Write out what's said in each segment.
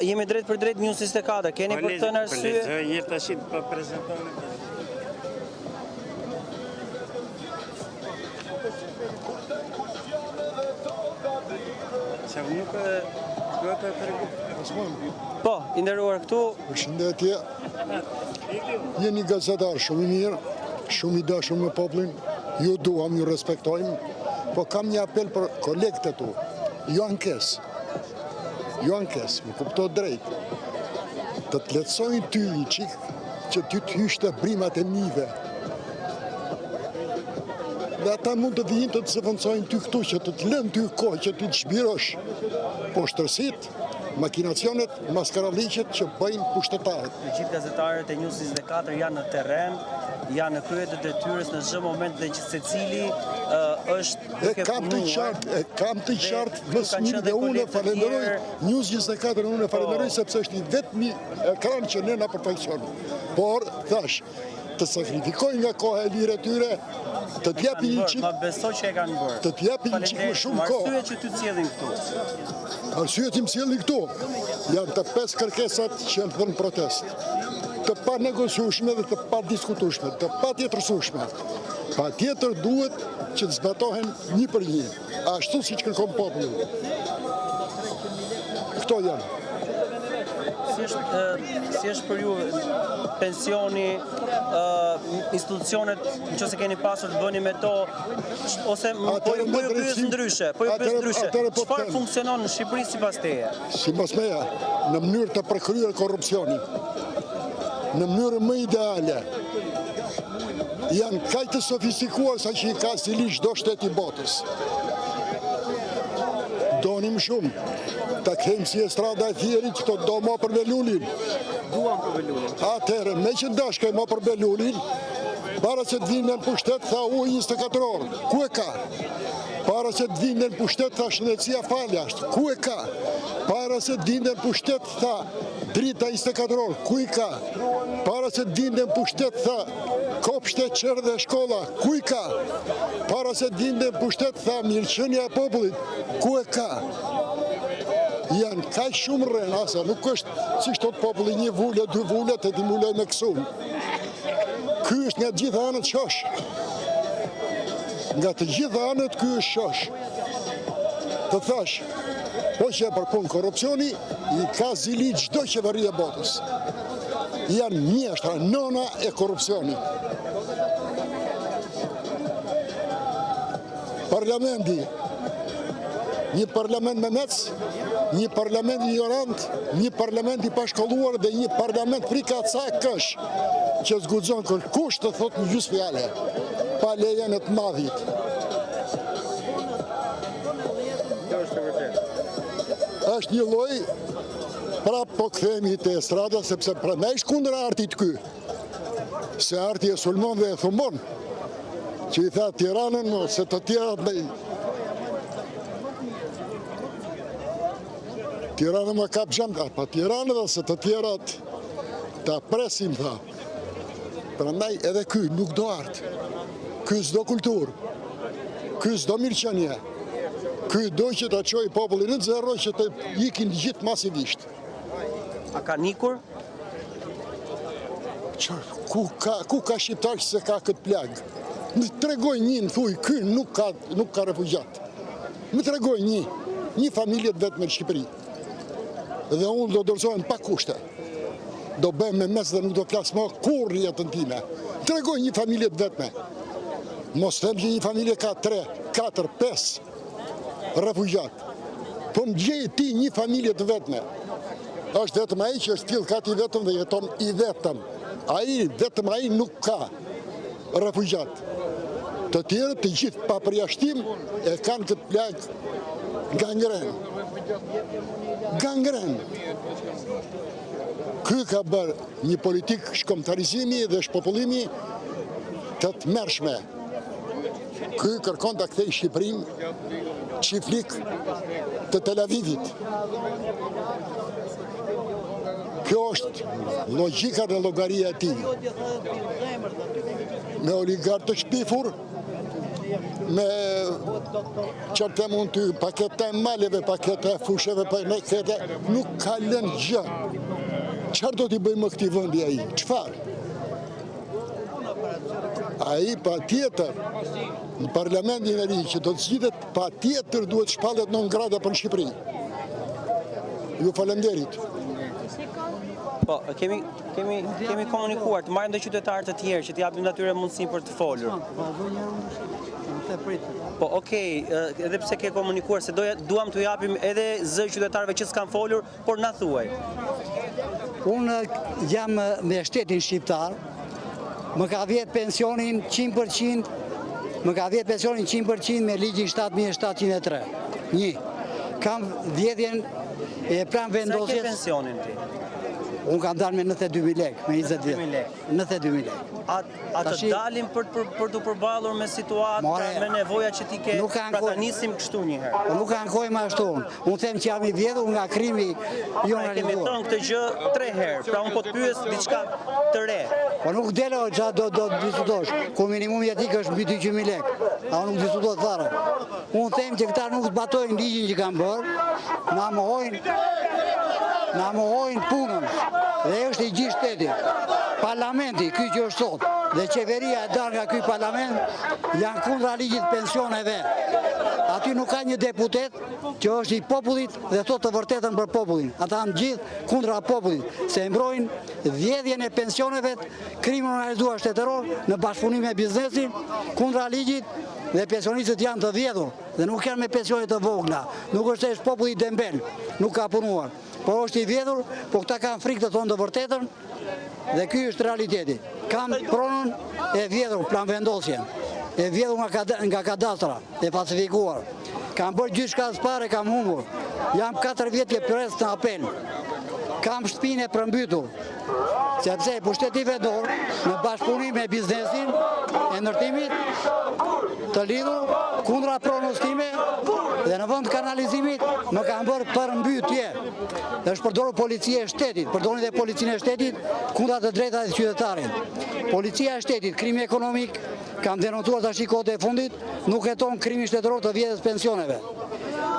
Jemi drejt për drejt News 24, keni për të në arsye? Jetë tash për prezantojnë. Se nuk duhet të tregoj. Po, i nderuar këtu. Përshëndetje. Jeni gazetar shumë i mirë, shumë i dashur me popullin. Ju duam, ju respektojmë, po kam një apel për kolegët e tu. Jo ankesë. Jo ankesë, më kupto drejt. Të të letësojnë ty një qikë që ty të hysh të brimat e mive. Dhe ata mund të vijin të të zëvëndsojnë ty këtu, që të të lënë ty kohë, që ty të shbirosh poshtërsit, makinacionet, maskaralliqet që bëjnë pushtetarët. Të gjithë gazetarët e News 24 janë në terren, janë në krye të detyrës në çdo moment dhe që secili është duke punuar. Kam të qartë më së miri dhe unë falenderoj News 24, unë falenderoj sepse është i vetmi ekran që ne na përfaqëson. Por thash, të sakrifikojnë nga koha e lirë e tyre, të t'japin një çik. Ma besoj që e kanë bërë. Të t'japin një çik më shumë kohë. Arsye që ty sjellin këtu. Arsye që më sjellin këtu janë të 5 kërkesat që janë thënë protest. Të pa negociueshme dhe të pa diskutueshme, të pa tjetërsueshme. Pa tjetër duhet që të zbatohen një për një, ashtu si që kërkon populli. Këto janë. Si është për ju pensioni, institucionet, nëse keni pasur të bëni me to, ose po ju pyes ndryshe, çfarë funksionon në Shqipëri sipas teje? Sipas meja, në mënyrë të përkryer korrupsioni, në mënyrë më ideale, janë kaq të sofistikuar sa që i ka stilisht çdo shtet i botës. Donim shumë, ta kemi si Estrada e Thierit që do mo për Velulin. Duam për Velulin. Atëherë, me që dashke mo për Velulin, para se të vinë në pushtet, tha u 24 orë, ku e ka? Para se të vinë në pushtet, tha shëndetësia faljasht, ku e ka? Para se të vinë në pushtet, tha drita 24 orë, ku i ka? Para se të vinë në pushtet, tha kopshte, qërë dhe shkolla, ku i ka? Para se të vinë në pushtet, tha mirëqenia e popullit, ku e ka? Janë kaq shumë rrena, se nuk është si shtot populli një vule, 2 vule, të ti mulej me kësum. Ky është nga gjitha anët shosh. Nga të gjitha anët ky është shosh. Të thash, po që e përpun korrupsioni, i ka zili çdo qeveri e botës. Janë mjeshtra, nona e korrupsionit. Parlamenti, një parlament me mec, një parlament ignorant, një parlament i pashkolluar dhe një parlament frika ca kësh, që zguxon kërkush të thot një gjysmë fjale, pa lejen e të madhit. Është një lloj, prap po kthehemi te Estrada, sepse prandaj kundër artit ky. Se arti e sulmon dhe e thumbon, që i tha Tiranën, se të tjerat me Tirana më kap gjamta, pa Tiranë dhe se të tjerat ta presim, tha. Prandaj edhe ky nuk do art, ky s'do kultur, ky s'do mirëqenie, ky do që ta çojë popullin në zero që të ikin gjithë masivisht. A ka nikur? Ku ka shqiptar që se ka këtë plagë? Më tregoj një, në thuj, ky nuk ka refugjat. Më tregoj një familje të vetme në Shqipëri. Dhe unë do dorëzohem pa kushte. Do bëhem me mes dhe nuk do flas më kur jetën time. Tregoj një familje të vetme. Mos them që një familje ka 3, 4, 5 refugjat. Po më gjej ti një familje të vetme. Është vetëm ai që është till kat i vetëm dhe jeton i vetëm. Vetëm ai nuk ka refugjat. Të tjerë të gjithë pa përjashtim e kanë këtë plagë gangren. Gangren. Ky ka bërë një politikë shkomtarizimi dhe shpopullimi të tmerrshme. Ky kërkon ta kthejë Shqipërinë çiftlik të Tel Avivit. Kjo është logjika dhe llogaria e tij. Me oligark të shpifur, me qërte mund të pakete e maleve, pakete e fusheve, pakete, nuk ka lënë gjë. Qërë do t'i bëjmë këti vëndi aji? Qëfar? Aji pa tjetër, në parlamentin e ri që do të zgjidhet, pa tjetër duhet shpallet në ngrada për në Shqipëri. Ju falenderit. Po, kemi komunikuar, të marrim dhe qytetarët të tjerë që t'japim atyre mundësinë për të folur. Po, okej, edhe pse ke komunikuar se duam t'u japim edhe zë qytetarëve që s'kan folur, por na thuaj. Unë jam me shtetin shqiptar, më ka vjetë pensionin 100%, me ligjin 7703. Një, kam vjedhjen e pran Sa ke vendosjes, pensionin ti? unë kam dalë me 92.000 lekë, me 20 92.000 vjetë. lekë. 92.000 lekë. A të dalim për të përballur me situatë, me nevoja që ti ke, nuk ka pra ta kohë. nisim kështu një herë. Po nuk ankojmë ashtu. Unë them që jam i vjedhur nga krimi jo Ne kemi realizuar. thënë këtë gjë 3 herë, pra unë po të pyes diçka të re. Po nuk delo që do diskutosh, ku minimum jetik është mbi 200.000 lekë, a unë nuk diskutohet fare. Unë them që këta nuk zbatojnë ligjin që kanë bërë, na mohojnë punën, dhe është i gjithë shteti. Parlamenti, ky që është sot, dhe qeveria e dalë nga ky parlament, janë kundra ligjit pensioneve. Aty nuk ka një deputet që është i popullit dhe thot të vërtetën për popullin. Ata janë gjithë kundra popullit, se mbrojnë vjedhjen e pensioneve, krimin organizuar shtetëror në bashkëpunim me biznesin, kundra ligjit, dhe pensionistët janë të vjedhur dhe nuk janë me pensionet të vogla. Nuk është e populli dembel, nuk ka punuar. Por është i vjedhur, po këta kanë frikë të thonë të vërtetën dhe ky është realiteti. Kam pronën e vjedhur plan vendosjen, e vjedhur nga kadastra, e falsifikuar. Kam bërë gjyshka pare, kam humbur. Jam 4 vjetë pres në apel. Kam shtëpinë e përmbytur, sepse pushteti vendor në bashkëpunim me biznesin e ndërtimit të lidhur kundra pronës time dhe në vend kanalizimit më kanë bërë përmbytje. Dhe është përdorur policia e shtetit, përdorin dhe policinë e shtetit kundra të drejtat e qytetarit. Policia e shtetit, krimi ekonomik, kam denoncuar tash kohët e fundit, nuk heton krimi shtetëror të vjedhjes pensioneve.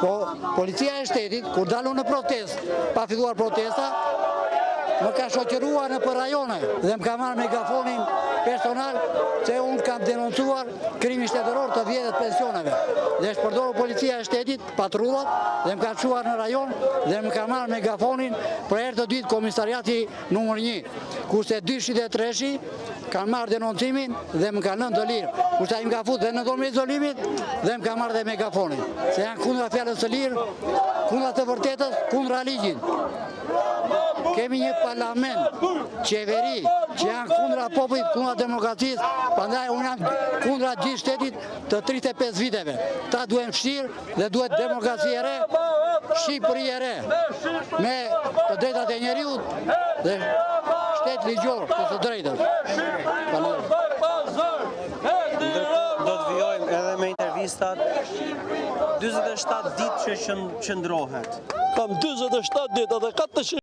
Po policia e shtetit, kur dalun në protest, pa filluar protesta, më ka shoqëruar në për rajone dhe më ka marrë megafonin personal se unë kam denoncuar krimi shtetëror të vjedhjes pensioneve. Dhe është përdorur policia e shtetit, patrullat, dhe më ka çuar në rajon dhe më ka marrë megafonin për herë të dytë komisariati numër 1, kurse 2-shi dhe 3-shi kanë marrë denoncimin dhe më kanë lënë të lirë. Kurse ai më ka futur dhe në dorë izolimit dhe më ka marrë dhe megafonin. Se janë kundra fjalës së lirë, kundra të vërtetës, kundra ligjit. Kemi një parlament, qeveri, që janë kundra popullit, kundra demokracisë, prandaj unë jam kundra gjithë shtetit të 35 viteve. Ta duhen fshirë dhe duhet demokraci e re, Shqipëri e re, me të drejtat e njeriut dhe shtet ligjor të të drejtës. Do të vijojmë edhe me intervistat. 47 ditë që qëndrohet. Kam 47 ditë edhe 400